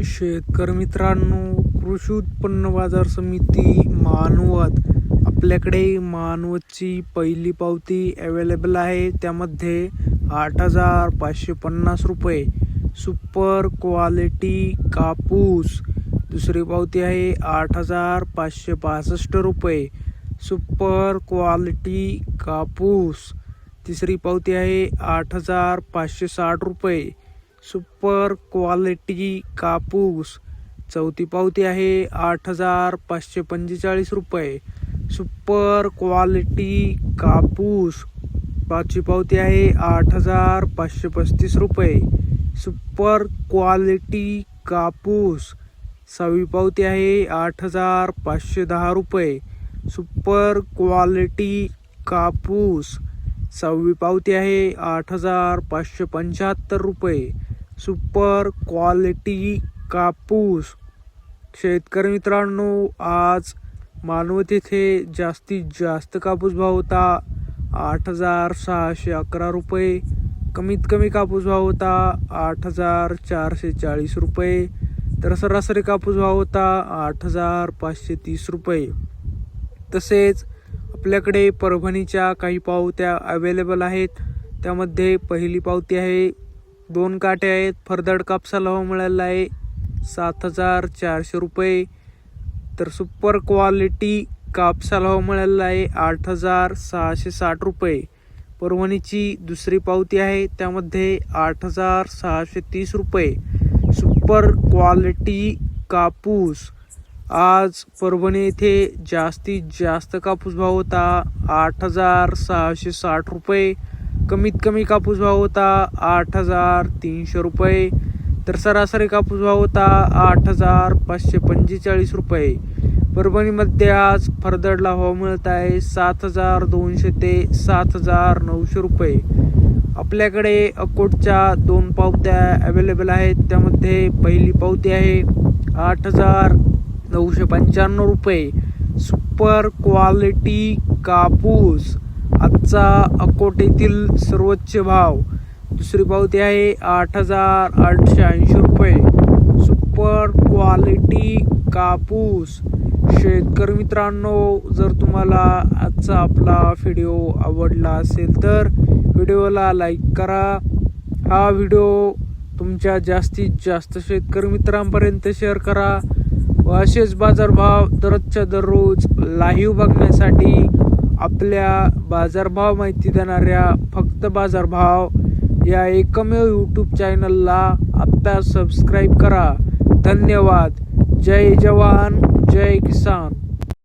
शेतकरी मित्रांनो, कृषी उत्पन्न बाजार समिती मानवत आपल्याकडे मानवतची पहिली पावती अवेलेबल आहे. त्यामध्ये 8,550 रुपये सुपर क्वालिटी कापूस. दुसरी पावती आहे 8,565 रुपये सुपर क्वालिटी कापूस. तिसरी पावती आहे 8,560 रुपये सुपर क्वालिटी कापूस. चौथी पावती आहे 8,545 रुपये सुपर क्वालिटी कापूस. पाचवी पावती आहे 8,535 रुपये सुपर क्वालिटी कापूस. सहावी पावती आहे 8,510 रुपये सुपर क्वालिटी कापूस. सहावी पावती आहे 8,575 रुपये सुपर क्वालिटी कापूस. शेतकरी मित्रांनो, आज मानवत येथे जास्तीत जास्त कापूस भाव होता 8,611 रुपये. कमीत कमी कापूस भाव होता 8,440 रुपये. तर सरासरी कापूस भाव होता 8,530 रुपये. तसेच आपल्याकडे परभणीच्या काही पावत्या अवेलेबल आहेत. त्यामध्ये पहिली पावती आहे 2 काटे आहेत. फरदड कापसाला भाव मिळालेला आहे 7,400 रुपये. तर सुपर क्वालिटी कापसाला भाव मिळालेला आहे 8,660 रुपये. परभणीची दुसरी पावती आहे, त्यामध्ये 8,630 रुपये सुपर क्वालिटी कापूस. आज परभणी येथे जास्तीत जास्त कापूस भाव होता 8,660 रुपये. कमीत कमी कापूस भाव होता 8,300 रुपये. तर सरासरी कापूस भाव होता 8,545 रुपये. परभणीमध्ये आज फरदडला भाव मिळत आहे 7,200 ते 7,900 रुपये. आपल्याकडे अकोटच्या 2 पावत्या अवेलेबल आहेत. त्यामध्ये पहिली पावती आहे 8,995 रुपये सुपर क्वालिटी कापूस. आजचा अकोट येथील सर्वोच्च भाव. दुसरी पावती आहे 8,880 रुपये सुपर क्वालिटी कापूस. शेतकरी मित्रांनो, जर तुम्हाला आजचा आपला व्हिडिओ आवडला असेल तर व्हिडिओला लाईक करा. हा व्हिडिओ तुमच्या जास्तीत जास्त शेतकरी मित्रांपर्यंत शेअर करा. व असेच बाजारभाव दररोजच्या दररोज लाईव्ह बघण्यासाठी आपल्या बाजारभाव माहिती देणाऱ्या फक्त बाजारभाव या एकमेव यूट्यूब चॅनलला आत्ता सबस्क्राईब करा. धन्यवाद. जय जवान, जय किसान.